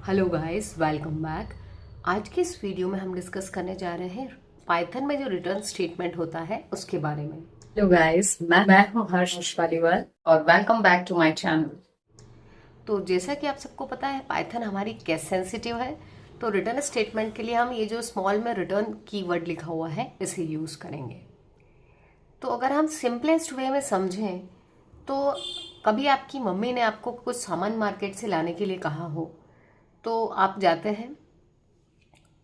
Hello guys, welcome back. आज के इस वीडियो में हम डिस्कस करने जा रहे हैं पाइथन में जो रिटर्न स्टेटमेंट होता है उसके बारे में। हेलो गाइस, मैं हूँ हर्ष पालीवाल और welcome back to my channel. तो जैसा कि आप सबको पता है, पाइथन हमारी केस सेंसिटिव है। तो रिटर्न स्टेटमेंट के लिए हम ये जो स्मॉल में रिटर्न कीवर्ड लिखा हुआ है इसे यूज़ करेंगे। तो अगर हम सिंपलेस्ट वे में समझें तो कभी आपकी मम्मी ने आपको कुछ सामान मार्केट से लाने के लिए कहा हो, तो आप जाते हैं।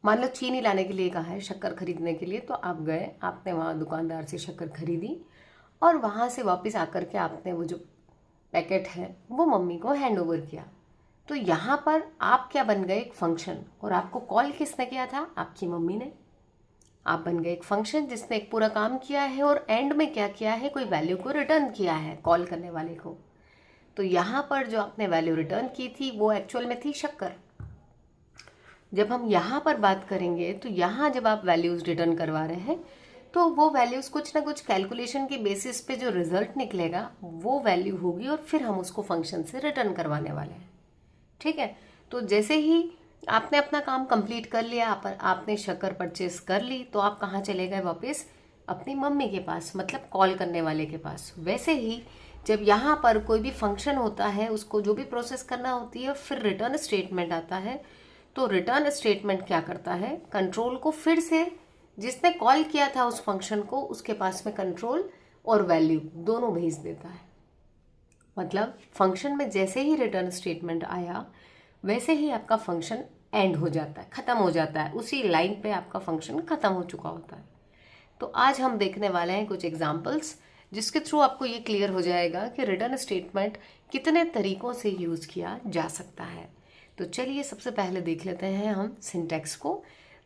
मान लो चीनी लाने के लिए कहा है, शक्कर खरीदने के लिए, तो आप गए, आपने वहाँ दुकानदार से शक्कर खरीदी और वहाँ से वापस आकर के आपने वो जो पैकेट है वो मम्मी को हैंड ओवर किया। तो यहाँ पर आप क्या बन गए, एक फंक्शन। और आपको कॉल किसने किया था? आपकी मम्मी ने। आप बन गए एक फंक्शन जिसने एक पूरा काम किया है और एंड में क्या किया है, कोई वैल्यू को रिटर्न किया है कॉल करने वाले को। तो यहाँ पर जो आपने वैल्यू रिटर्न की थी वो एक्चुअल में थी शक्कर। जब हम यहाँ पर बात करेंगे तो यहाँ जब आप वैल्यूज़ रिटर्न करवा रहे हैं तो वो वैल्यूज़ कुछ ना कुछ कैलकुलेशन के बेसिस पे जो रिजल्ट निकलेगा वो वैल्यू होगी और फिर हम उसको फंक्शन से रिटर्न करवाने वाले हैं। ठीक है। तो जैसे ही आपने अपना काम कंप्लीट कर लिया, आपने शक्कर परचेस कर ली, तो आप कहाँ चले गए वापस? अपनी मम्मी के पास, मतलब कॉल करने वाले के पास। वैसे ही जब यहाँ पर कोई भी फंक्शन होता है उसको जो भी प्रोसेस करना होती है फिर रिटर्न स्टेटमेंट आता है। तो रिटर्न स्टेटमेंट क्या करता है, कंट्रोल को फिर से जिसने कॉल किया था उस फंक्शन को उसके पास में कंट्रोल और वैल्यू दोनों भेज देता है। मतलब फंक्शन में जैसे ही रिटर्न स्टेटमेंट आया वैसे ही आपका फंक्शन एंड हो जाता है, खत्म हो जाता है, उसी लाइन पे आपका फंक्शन खत्म हो चुका होता है। तो आज हम देखने वाले हैं कुछ एग्जांपल्स जिसके थ्रू आपको ये क्लियर हो जाएगा कि रिटर्न स्टेटमेंट कितने तरीकों से यूज़ किया जा सकता है। तो चलिए सबसे पहले देख लेते हैं हम सिंटैक्स को।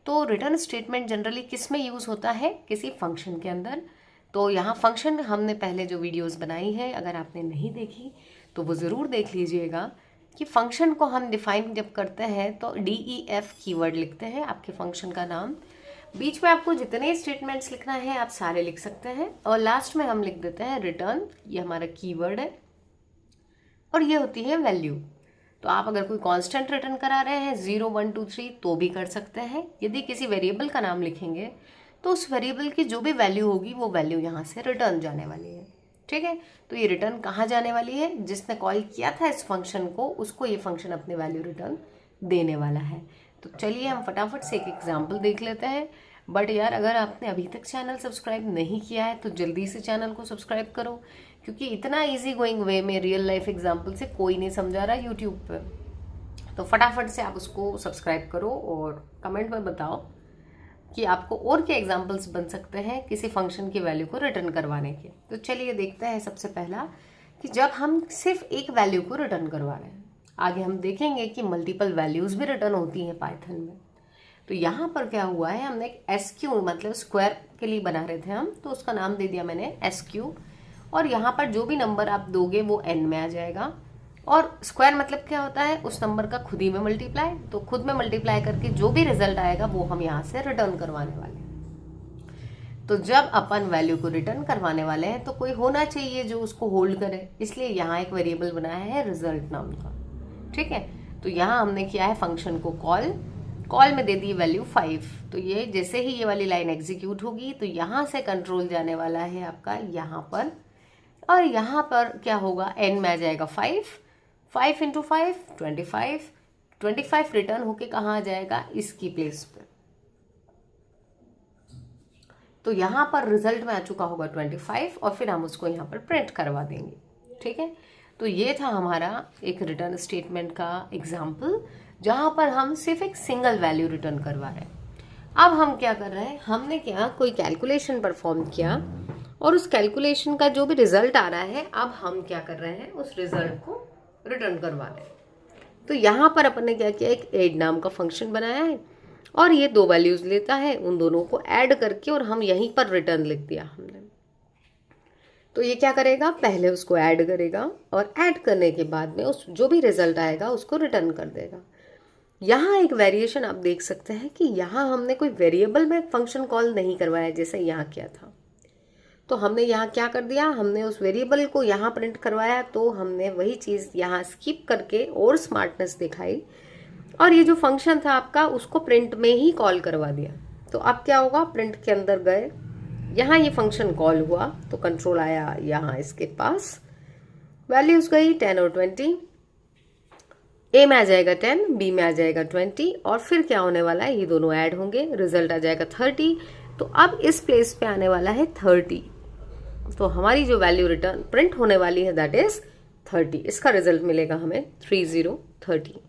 तो रिटर्न स्टेटमेंट जनरली किस में यूज़ होता है? किसी फंक्शन के अंदर। तो यहाँ फंक्शन हमने पहले जो वीडियोस बनाई है, अगर आपने नहीं देखी तो वो ज़रूर देख लीजिएगा कि फंक्शन को हम डिफाइन जब करते हैं तो DEF कीवर्ड लिखते हैं आपके फंक्शन का नाम। बीच में आपको जितने स्टेटमेंट्स लिखना है आप सारे लिख सकते हैं और लास्ट में हम लिख देते हैं रिटर्न। ये हमारा कीवर्ड है और ये होती है वैल्यू। तो आप अगर कोई कांस्टेंट रिटर्न करा रहे हैं 0 1 2 3 तो भी कर सकते हैं। यदि किसी वेरिएबल का नाम लिखेंगे तो उस वेरिएबल की जो भी वैल्यू होगी वो वैल्यू यहाँ से रिटर्न जाने वाली है। ठीक है। तो ये रिटर्न कहाँ जाने वाली है? जिसने कॉल किया था इस फंक्शन को उसको ये फंक्शन अपनी वैल्यू रिटर्न देने वाला है। तो चलिए हम फटाफट से एक एग्जाम्पल देख लेते हैं। बट यार, अगर आपने अभी तक चैनल सब्सक्राइब नहीं किया है तो जल्दी से चैनल को सब्सक्राइब करो, क्योंकि इतना इजी गोइंग वे में रियल लाइफ एग्जाम्पल से कोई नहीं समझा रहा यूट्यूब पर। तो फटाफट से आप उसको सब्सक्राइब करो और कमेंट में बताओ कि आपको और क्या एग्जाम्पल्स बन सकते हैं किसी फंक्शन की वैल्यू को रिटर्न करवाने के। तो चलिए देखते हैं सबसे पहला कि जब हम सिर्फ एक वैल्यू को रिटर्न करवा रहे हैं। आगे हम देखेंगे कि मल्टीपल वैल्यूज भी रिटर्न होती हैं पाइथन में। तो यहाँ पर क्या हुआ है, हमने एक SQ मतलब स्क्वायर के लिए बना रहे थे हम, तो उसका नाम दे दिया मैंने SQ। और यहाँ पर जो भी नंबर आप दोगे वो n में आ जाएगा। और स्क्वायर मतलब क्या होता है, उस नंबर का खुद ही में मल्टीप्लाई। तो खुद में मल्टीप्लाई करके जो भी रिजल्ट आएगा वो हम यहाँ से रिटर्न करवाने वाले हैं। तो जब अपन वैल्यू को रिटर्न करवाने वाले हैं तो कोई होना चाहिए जो उसको होल्ड करे, इसलिए यहाँ एक वेरिएबल बनाया है रिजल्ट नाम का। ठीक है। तो यहाँ हमने किया है फंक्शन को कॉल में दे दी वैल्यू 5। तो ये जैसे ही ये वाली लाइन एग्जीक्यूट होगी तो यहाँ से कंट्रोल जाने वाला है आपका यहाँ पर, और यहाँ पर क्या होगा, n में आ जाएगा 5। 5 इंटू 5 25। 25 रिटर्न होके कहाँ आ जाएगा, इसकी प्लेस पर। तो यहाँ पर रिजल्ट में आ चुका होगा 25 और फिर हम उसको यहाँ पर प्रिंट करवा देंगे। ठीक है। तो ये था हमारा एक रिटर्न स्टेटमेंट का एग्जाम्पल जहाँ पर हम सिर्फ एक सिंगल वैल्यू रिटर्न करवा रहे हैं। अब हम क्या कर रहे हैं, हमने क्या कोई कैलकुलेशन परफॉर्म किया और उस कैलकुलेशन का जो भी रिजल्ट आ रहा है अब हम क्या कर रहे हैं, उस रिजल्ट को रिटर्न करवा रहे हैं। तो यहाँ पर अपन ने क्या किया, एक ऐड नाम का फंक्शन बनाया है और ये दो वैल्यूज लेता है, उन दोनों को ऐड करके और हम यहीं पर रिटर्न लिख दिया हमने। तो ये क्या करेगा, पहले उसको ऐड करेगा और ऐड करने के बाद में उस जो भी रिजल्ट आएगा उसको रिटर्न कर देगा। यहाँ एक वेरिएशन आप देख सकते हैं कि यहाँ हमने कोई वेरिएबल में फंक्शन कॉल नहीं करवाया जैसे यहाँ किया था। तो हमने यहाँ क्या कर दिया, हमने उस वेरिएबल को यहाँ प्रिंट करवाया। तो हमने वही चीज़ यहाँ स्किप करके और स्मार्टनेस दिखाई और ये जो फंक्शन था आपका उसको प्रिंट में ही कॉल करवा दिया। तो अब क्या होगा, प्रिंट के अंदर गए, यहाँ ये फंक्शन कॉल हुआ तो कंट्रोल आया यहाँ इसके पास, वैल्यूज गई 10 और 20, ए में आ जाएगा 10, बी में आ जाएगा 20, और फिर क्या होने वाला है, ये दोनों ऐड होंगे, रिजल्ट आ जाएगा 30। तो अब इस प्लेस पे आने वाला है 30, तो हमारी जो वैल्यू रिटर्न प्रिंट होने वाली है दैट इज 30। इसका रिजल्ट मिलेगा हमें 3030।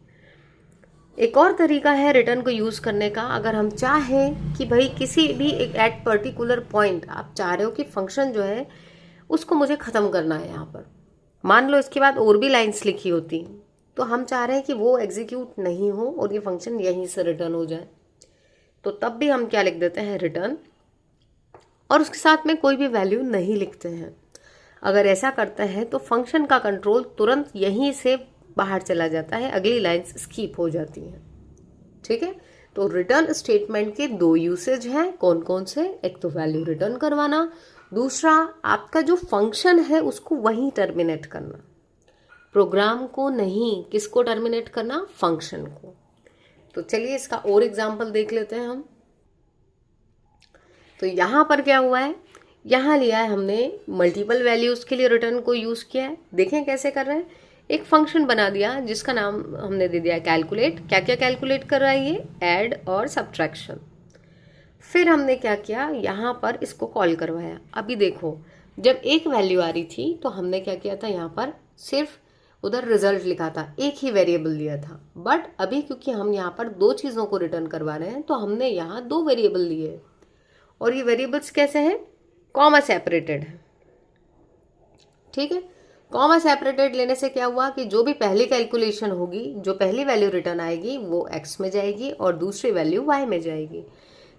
एक और तरीका है रिटर्न को यूज करने का, अगर हम चाहें कि भाई किसी भी एक एट पर्टिकुलर पॉइंट आप चाह रहे हो कि फंक्शन जो है उसको मुझे खत्म करना है, यहाँ पर मान लो इसके बाद और भी लाइंस लिखी होती, तो हम चाह रहे हैं कि वो एग्जीक्यूट नहीं हो और ये फंक्शन यहीं से रिटर्न हो जाए, तो तब भी हम क्या लिख देते हैं, रिटर्न, और उसके साथ में कोई भी वैल्यू नहीं लिखते हैं। अगर ऐसा करते हैं तो फंक्शन का कंट्रोल तुरंत यहीं से बाहर चला जाता है, अगली लाइंस स्किप हो जाती हैं। ठीक है, तो रिटर्न स्टेटमेंट के दो यूसेज हैं, कौन कौन से, एक तो वैल्यू रिटर्न करवाना, दूसरा आपका जो फंक्शन है उसको वहीं टर्मिनेट करना, प्रोग्राम को नहीं, किसको टर्मिनेट करना, फंक्शन को। तो चलिए इसका और एग्जांपल देख लेते हैं हम। तो यहाँ पर क्या हुआ है, यहाँ लिया है हमने मल्टीपल वैल्यूज के लिए रिटर्न को यूज किया है। देखें कैसे कर रहे हैं, एक फंक्शन बना दिया जिसका नाम हमने दे दिया कैलकुलेट। क्या क्या कैलकुलेट कर रहा है ये, ऐड और सब्ट्रैक्शन। फिर हमने क्या किया, यहाँ पर इसको कॉल करवाया। अभी देखो, जब एक वैल्यू आ रही थी तो हमने क्या किया था, यहाँ पर सिर्फ उधर रिजल्ट लिखा था, एक ही वेरिएबल लिया था। बट अभी क्योंकि हम यहाँ पर दो चीज़ों को रिटर्न करवा रहे हैं तो हमने यहाँ दो वेरिएबल लिए, और ये वेरिएबल्स कैसे हैं, कॉमा सेपरेटेड है। ठीक है, कॉमा सेपरेटेड लेने से क्या हुआ कि जो भी पहली कैलकुलेशन होगी, जो पहली वैल्यू रिटर्न आएगी वो x में जाएगी और दूसरी वैल्यू y में जाएगी।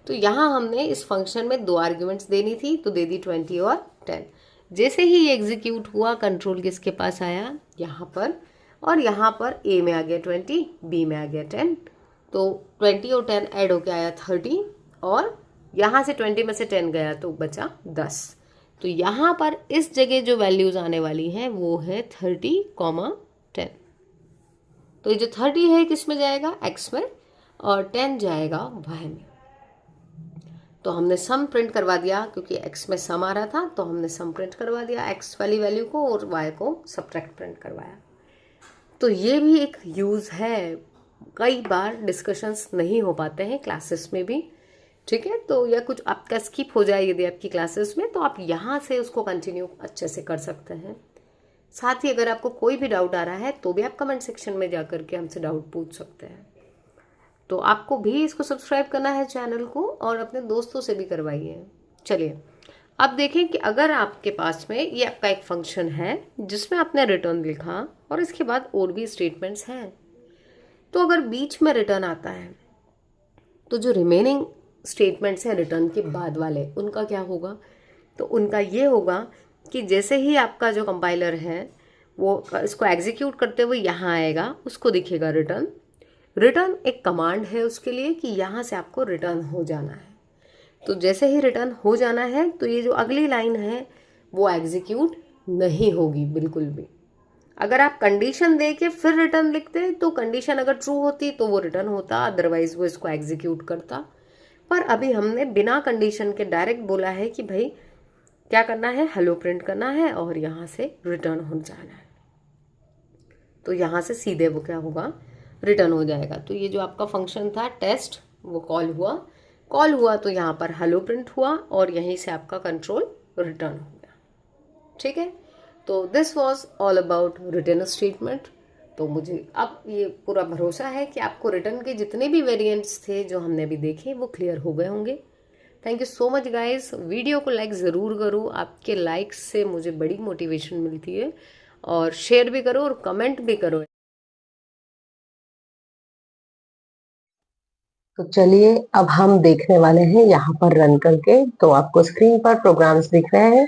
तो यहाँ हमने इस फंक्शन में दो आर्ग्यूमेंट्स देनी थी, तो दे दी 20 और 10। जैसे ही ये एग्जीक्यूट हुआ, कंट्रोल किसके पास आया, यहाँ पर, और यहाँ पर a में आ गया 20, b में आ गया 10, तो 20 और 10 ऐड होके आया 30, और यहाँ से 20 में से 10 गया तो बचा 10। तो यहाँ पर इस जगह जो वैल्यूज आने वाली हैं वो है 30, 10। तो ये जो 30 है किस में जाएगा, x में, और 10 जाएगा y में। तो हमने सम प्रिंट करवा दिया, क्योंकि x में सम आ रहा था तो हमने सम प्रिंट करवा दिया x वाली वैल्यू को, और y को सब्ट्रैक्ट प्रिंट करवाया। तो ये भी एक यूज है, कई बार डिस्कशंस नहीं हो पाते हैं क्लासेस में भी। ठीक है, तो या कुछ आपका स्किप हो जाए यदि आपकी क्लासेस में, तो आप यहाँ से उसको कंटिन्यू अच्छे से कर सकते हैं। साथ ही अगर आपको कोई भी डाउट आ रहा है तो भी आप कमेंट सेक्शन में जाकर के हमसे डाउट पूछ सकते हैं। तो आपको भी इसको सब्सक्राइब करना है चैनल को, और अपने दोस्तों से भी करवाइए। चलिए अब देखें कि अगर आपके पास में ये आपका एक फंक्शन है जिसमें आपने रिटर्न लिखा और इसके बाद और भी स्टेटमेंट्स हैं, तो अगर बीच में रिटर्न आता है तो जो रिमेनिंग स्टेटमेंट्स हैं रिटर्न के बाद वाले, उनका क्या होगा, तो उनका ये होगा कि जैसे ही आपका जो कंपाइलर है वो इसको एग्जीक्यूट करते हुए यहाँ आएगा, उसको दिखेगा रिटर्न। रिटर्न एक कमांड है उसके लिए कि यहाँ से आपको रिटर्न हो जाना है। तो जैसे ही रिटर्न हो जाना है तो ये जो अगली लाइन है वो एग्जीक्यूट नहीं होगी बिल्कुल भी। अगर आप कंडीशन दे के फिर रिटर्न लिखते तो कंडीशन अगर ट्रू होती तो वो रिटर्न होता, अदरवाइज वो इसको एग्जीक्यूट करता। पर अभी हमने बिना कंडीशन के डायरेक्ट बोला है कि भाई क्या करना है, हेलो प्रिंट करना है और यहाँ से रिटर्न हो जाना है। तो यहाँ से सीधे वो क्या होगा, रिटर्न हो जाएगा। तो ये जो आपका फंक्शन था टेस्ट, वो कॉल हुआ तो यहाँ पर हेलो प्रिंट हुआ और यहीं से आपका कंट्रोल रिटर्न हो गया। ठीक है, तो this was all about return statement. तो मुझे अब ये पूरा भरोसा है कि आपको रिटर्न के जितने भी वेरिएंट्स थे जो हमने अभी देखे वो क्लियर हो गए होंगे। Thank you so much guys. Video को लाइक ज़रूर करो, आपके लाइक्स से मुझे बड़ी मोटिवेशन मिलती है, और शेयर भी करो और कमेंट भी करो। तो चलिए अब हम देखने वाले हैं यहाँ पर रन करके। तो आपको स्क्रीन पर प्रोग्राम्स दिख रहे हैं,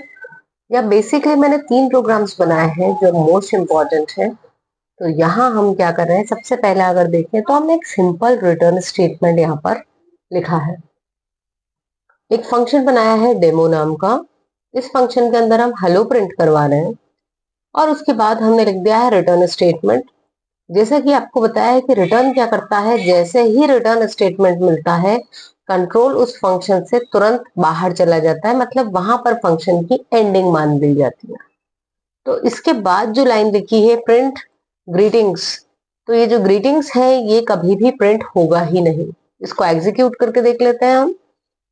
या बेसिकली मैंने 3 प्रोग्राम्स बनाए हैं जो मोस्ट इम्पॉर्टेंट है। तो यहाँ हम क्या कर रहे हैं, सबसे पहले अगर देखें तो हमने एक सिंपल रिटर्न स्टेटमेंट यहाँ पर लिखा है। एक फंक्शन बनाया है डेमो नाम का। इस फंक्शन के अंदर हम हेलो प्रिंट करवा रहे हैं, और उसके बाद हमने लिख दिया है रिटर्न स्टेटमेंट। जैसा कि आपको बताया है कि रिटर्न क्या करता है, जैसे ही रिटर्न स्टेटमेंट मिलता है कंट्रोल उस फंक्शन से तुरंत बाहर चला जाता है, मतलब वहां पर फंक्शन की एंडिंग मान दी जाती है। तो इसके बाद जो लाइन लिखी है प्रिंट ग्रीटिंग्स, तो ये जो ग्रीटिंग्स है ये कभी भी प्रिंट होगा ही नहीं। इसको एग्जीक्यूट करके देख लेते हैं हम।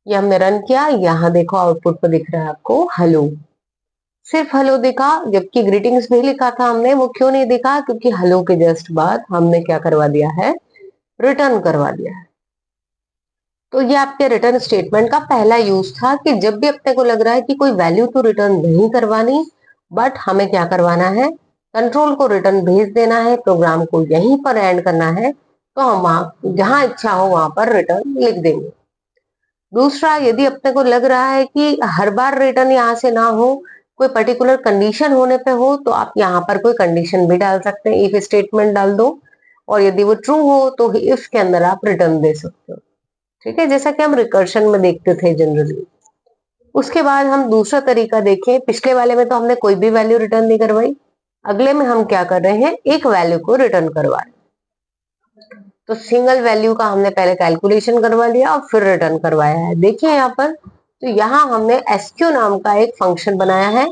ये हमने रन किया, यहाँ देखो आउटपुट पर दिख रहा है आपको हेलो, सिर्फ हेलो दिखा, जबकि ग्रीटिंग्स भी लिखा था हमने। वो क्यों नहीं दिखा? क्योंकि हेलो के जस्ट बाद हमने क्या करवा दिया है, रिटर्न करवा दिया है। तो ये आपके रिटर्न स्टेटमेंट का पहला यूज था कि जब भी अपने को लग रहा है कि कोई वैल्यू तो रिटर्न नहीं करवानी, बट हमें क्या करवाना है, कंट्रोल को रिटर्न भेज देना है, प्रोग्राम को यहीं पर एंड करना है, तो हम वहां जहां इच्छा हो वहां पर रिटर्न लिख देंगे। दूसरा, यदि अपने को लग रहा है कि हर बार रिटर्न यहाँ से ना हो, कोई पर्टिकुलर कंडीशन होने पे हो, तो आप यहाँ पर कोई कंडीशन भी डाल सकते हैं, इफ स्टेटमेंट डाल दो, और यदि वो ट्रू हो तो इफ के अंदर आप रिटर्न दे सकते हो। ठीक है, जैसा कि हम रिकर्शन में देखते थे जनरली। उसके बाद हम दूसरा तरीका देखें। पिछले वाले में तो हमने कोई भी वैल्यू रिटर्न नहीं करवाई, अगले में हम क्या कर रहे हैं, एक वैल्यू को रिटर्न करवा रहे हैं। तो सिंगल वैल्यू का हमने पहले कैलकुलेशन करवा लिया और फिर रिटर्न करवाया है। देखिए यहाँ पर, तो यहाँ हमने एसक्यू नाम का एक फंक्शन बनाया है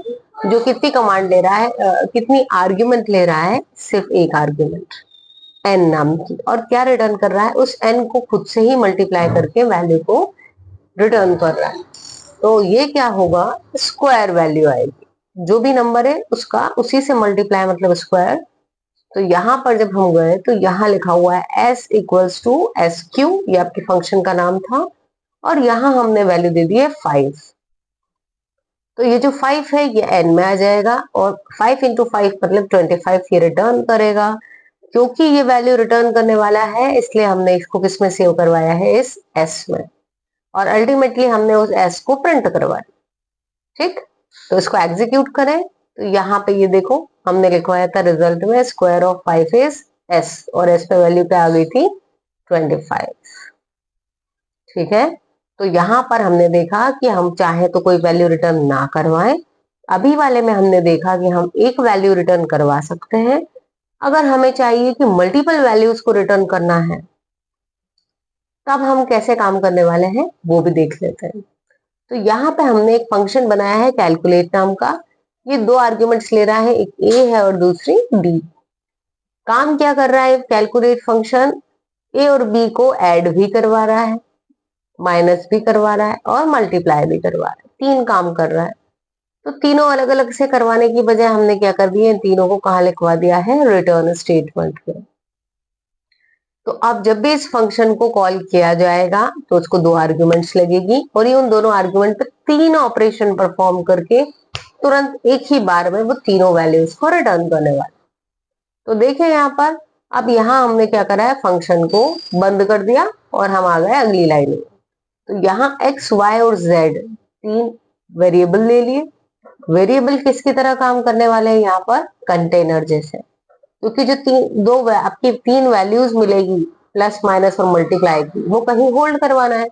जो कितनी कमांड ले रहा है, कितनी आर्ग्यूमेंट ले रहा है, सिर्फ एक आर्ग्यूमेंट एन नाम की, और क्या रिटर्न कर रहा है, उस एन को खुद से ही मल्टीप्लाई करके वैल्यू को रिटर्न कर रहा है। तो ये क्या होगा, स्क्वायर वैल्यू आएगी, जो भी नंबर है उसका उसी से मल्टीप्लाई मतलब स्क्वायर। तो यहाँ पर जब हम गए तो यहाँ लिखा हुआ है s equals to S Q, ये आपके फंक्शन का नाम था, और यहाँ हमने वैल्यू दे दी है 5। तो ये जो 5 है ये n में आ जाएगा, और 5 इंटू 5 मतलब 25 ये रिटर्न करेगा। क्योंकि ये वैल्यू रिटर्न करने वाला है इसलिए हमने इसको किस में सेव करवाया है, इस s में, और अल्टीमेटली हमने उस s को प्रिंट करवाया। ठीक, तो इसको एग्जीक्यूट करें तो यहाँ पे ये देखो हमने लिखवाया था रिजल्ट में स्क्वायर ऑफ 5 इज s, और s पे वैल्यू क्या आ गई थी, 25। ठीक है, तो यहाँ पर हमने देखा कि हम चाहे तो कोई वैल्यू रिटर्न ना करवाएं। अभी वाले में हमने देखा कि हम एक वैल्यू रिटर्न करवा सकते हैं। अगर हमें चाहिए कि मल्टीपल वैल्यूज को रिटर्न करना है, तब हम कैसे काम करने वाले हैं वो भी देख लेते हैं। तो यहाँ पे हमने एक फंक्शन बनाया है कैलकुलेट नाम का। ये दो आर्ग्यूमेंट्स ले रहा है, एक ए है और दूसरी बी। काम क्या कर रहा है कैलकुलेट फंक्शन, ए और बी को ऐड भी करवा रहा है, माइनस भी करवा रहा है और मल्टीप्लाई भी करवा रहा है, तीन काम कर रहा है। तो तीनों अलग अलग से करवाने की बजाय हमने क्या कर दिया, इन तीनों को कहाँ लिखवा दिया है, रिटर्न स्टेटमेंट में। तो अब जब भी इस फंक्शन को कॉल किया जाएगा तो उसको दो आर्ग्यूमेंट्स लगेगी, और ये उन दोनों आर्ग्यूमेंट पे तीन ऑपरेशन परफॉर्म करके तुरंत एक ही बार में वो तीनों वैल्यूज को रिटर्न करने वाला। तो देखें यहाँ पर, अब यहाँ हमने क्या करा है, फंक्शन को बंद कर दिया और हम आ गए अगली लाइन में। तो यहाँ x, y और z तीन वेरिएबल ले लिए। वेरिएबल किसकी तरह काम करने वाले हैं यहाँ पर, कंटेनर जैसे, क्योंकि जो आपकी तीन वैल्यूज मिलेगी प्लस माइनस और मल्टीप्लाई की, वो कहीं होल्ड करवाना है।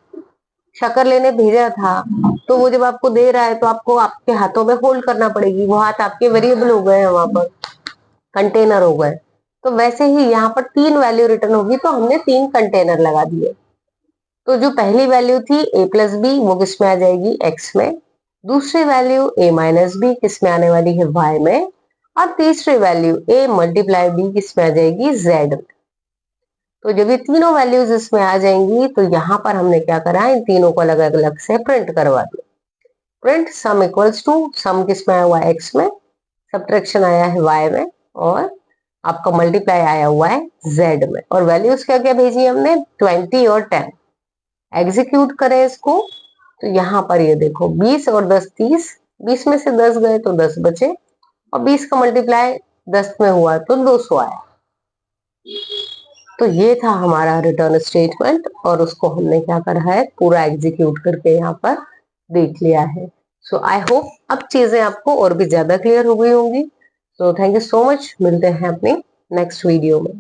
शक्कर लेने भेजा था तो वो जब आपको दे रहा है तो आपको आपके हाथों में होल्ड करना पड़ेगी, वो हाथ आपके वेरिएबल हो गए हैं, वहां पर कंटेनर हो गए। तो वैसे ही यहाँ पर तीन वैल्यू रिटर्न होगी तो हमने तीन कंटेनर लगा दिए। तो जो पहली वैल्यू थी a प्लस बी, वो किस में आ जाएगी, x में। दूसरी वैल्यू a माइनस बी किस में आने वाली है, y में। और तीसरी वैल्यू a मल्टीप्लाई b किस में आ जाएगी, z में। तो जब ये तीनों वैल्यूज इसमें आ जाएंगी तो यहाँ पर हमने क्या करा, इन तीनों को अलग अलग से प्रिंट करवा दिया। प्रिंट सम इक्वल्स टू, सम किस में आया हुआ है, x में, सब्ट्रैक्शन आया है y में, और आपका मल्टीप्लाई आया हुआ है z में। और वैल्यूज क्या क्या भेजी हमने, 20 और 10। एग्जीक्यूट करें इसको तो यहाँ पर ये देखो 20 और 10 30, 20 में से 10 गए तो 10 बचे, और 20 का मल्टीप्लाई 10 में हुआ तो 200 आया। तो ये था हमारा रिटर्न स्टेटमेंट, और उसको हमने क्या करा है, पूरा एग्जीक्यूट करके यहाँ पर देख लिया है। सो आई होप अब चीजें आपको और भी ज्यादा क्लियर हो गई होंगी। So thank you so much, मिलते हैं अपने नेक्स्ट वीडियो में।